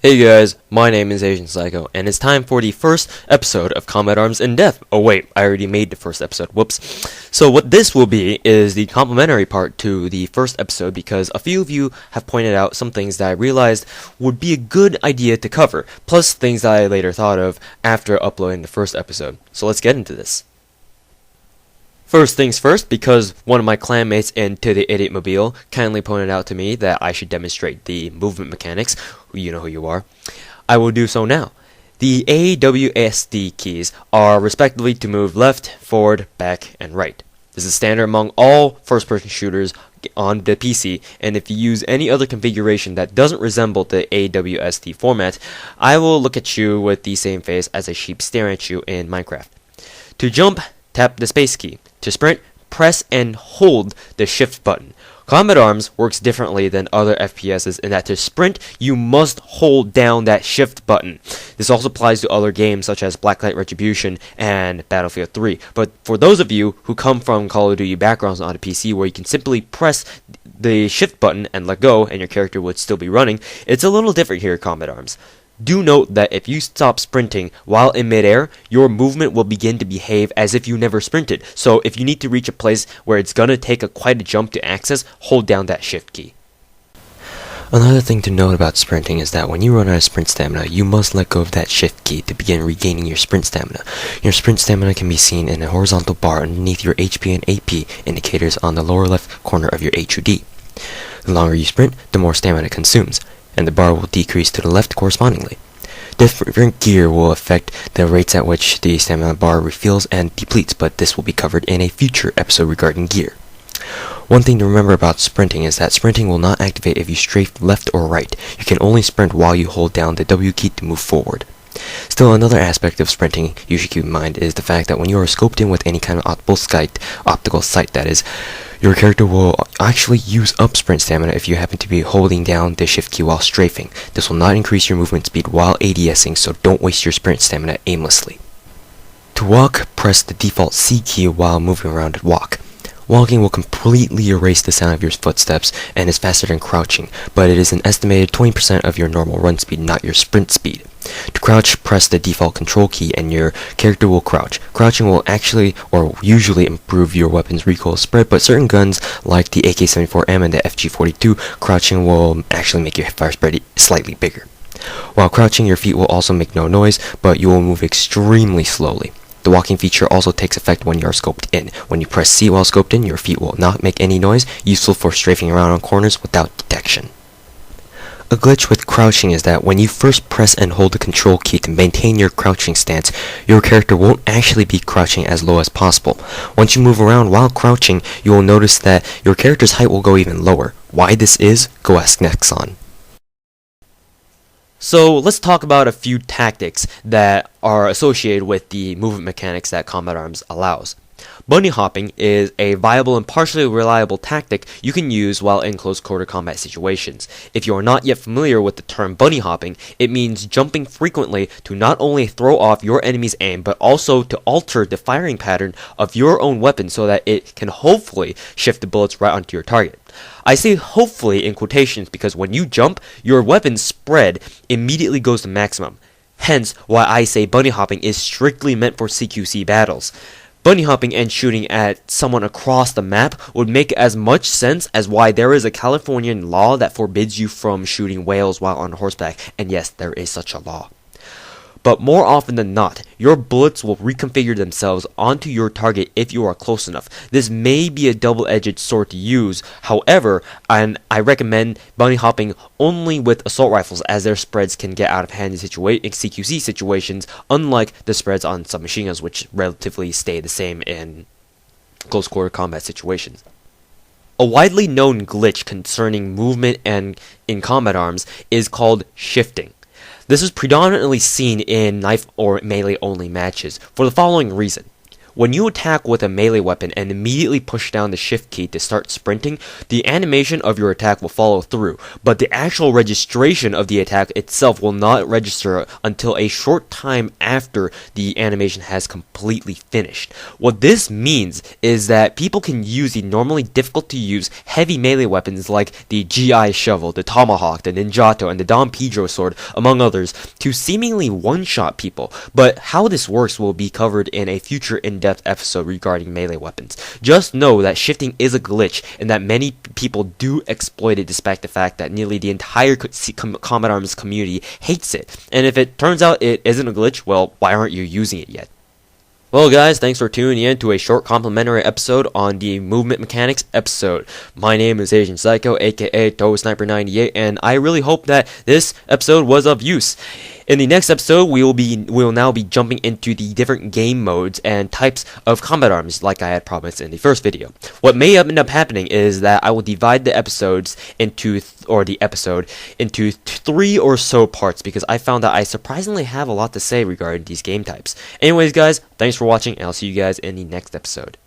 Hey guys, my name is Asian Psycho, and it's time for the first episode of Combat Arms in Depth. Oh wait, I already made the first episode, whoops. So what this will be is the complimentary part to the first episode because a few of you have pointed out some things that I realized would be a good idea to cover, plus things that I later thought of after uploading the first episode. So let's get into this. First things first, because one of my clanmates in ToTheIdiotMobile kindly pointed out to me that I should demonstrate the movement mechanics, you know who you are, I will do so now. The A, W, S, D keys are respectively to move left, forward, back, and right. This is standard among all first-person shooters on the PC, and if you use any other configuration that doesn't resemble the AWSD format, I will look at you with the same face as a sheep staring at you in Minecraft. To jump, tap the space key. To sprint, press and hold the shift button. Combat Arms works differently than other FPSs in that to sprint, you must hold down that shift button. This also applies to other games such as Blacklight Retribution and Battlefield 3. But for those of you who come from Call of Duty backgrounds on a PC where you can simply press the shift button and let go and your character would still be running, it's a little different here at Combat Arms. Do note that if you stop sprinting while in midair, your movement will begin to behave as if you never sprinted. So if you need to reach a place where it's gonna take quite a jump to access, hold down that shift key. Another thing to note about sprinting is that when you run out of sprint stamina, you must let go of that shift key to begin regaining your sprint stamina. Your sprint stamina can be seen in a horizontal bar underneath your HP and AP indicators on the lower left corner of your HUD. The longer you sprint, the more stamina it consumes, and the bar will decrease to the left correspondingly. Different gear will affect the rates at which the stamina bar refills and depletes, but this will be covered in a future episode regarding gear. One thing to remember about sprinting is that sprinting will not activate if you strafe left or right. You can only sprint while you hold down the W key to move forward. Still, another aspect of sprinting you should keep in mind is the fact that when you are scoped in with any kind of optical sight that is, your character will actually use up sprint stamina if you happen to be holding down the shift key while strafing. This will not increase your movement speed while ADSing, so don't waste your sprint stamina aimlessly. To walk, press the default C key while moving around at walk. Walking will completely erase the sound of your footsteps and is faster than crouching, but it is an estimated 20% of your normal run speed, not your sprint speed. To crouch, press the default control key and your character will crouch. Crouching will actually or usually improve your weapon's recoil spread, but certain guns like the AK-74M and the FG-42, crouching will actually make your fire spread slightly bigger. While crouching, your feet will also make no noise, but you will move extremely slowly. The walking feature also takes effect when you are scoped in. When you press C while scoped in, your feet will not make any noise, useful for strafing around on corners without detection. A glitch with crouching is that when you first press and hold the control key to maintain your crouching stance, your character won't actually be crouching as low as possible. Once you move around while crouching, you will notice that your character's height will go even lower. Why this is, go ask Nexon. So let's talk about a few tactics that are associated with the movement mechanics that Combat Arms allows. Bunnyhopping is a viable and partially reliable tactic you can use while in close quarter combat situations. If you are not yet familiar with the term bunnyhopping, it means jumping frequently to not only throw off your enemy's aim, but also to alter the firing pattern of your own weapon so that it can hopefully shift the bullets right onto your target. I say hopefully in quotations because when you jump, your weapon's spread immediately goes to maximum. Hence why I say bunnyhopping is strictly meant for CQC battles. Bunnyhopping and shooting at someone across the map would make as much sense as why there is a Californian law that forbids you from shooting whales while on horseback, and yes, there is such a law. But more often than not, your bullets will reconfigure themselves onto your target if you are close enough. This may be a double-edged sword to use, however, I recommend bunnyhopping only with assault rifles as their spreads can get out of hand in CQC situations, unlike the spreads on submachine guns which relatively stay the same in close quarter combat situations. A widely known glitch concerning movement and in Combat Arms is called shifting. This is predominantly seen in knife or melee only matches for the following reason. when you attack with a melee weapon and immediately push down the shift key to start sprinting, the animation of your attack will follow through, but the actual registration of the attack itself will not register until a short time after the animation has completely finished. What this means is that people can use the normally difficult to use heavy melee weapons like the GI shovel, the tomahawk, the ninjato, and the Don Pedro sword, among others, to seemingly one-shot people, but how this works will be covered in a future in-depth episode regarding melee weapons. Just know that shifting is a glitch, and that many people do exploit it despite the fact that nearly the entire Combat Arms community hates it. And if it turns out it isn't a glitch, well, why aren't you using it yet? Well guys, thanks for tuning in to a short complimentary episode on the Movement Mechanics episode. My name is Asian Psycho, aka ToSniper98, and I really hope that this episode was of use. In the next episode, we will now be jumping into the different game modes and types of combat arms, like I had promised in the first video. What may end up happening is that I will divide the episodes into into 3 or so parts, because I found that I surprisingly have a lot to say regarding these game types. Anyways, guys, thanks for watching, and I'll see you guys in the next episode.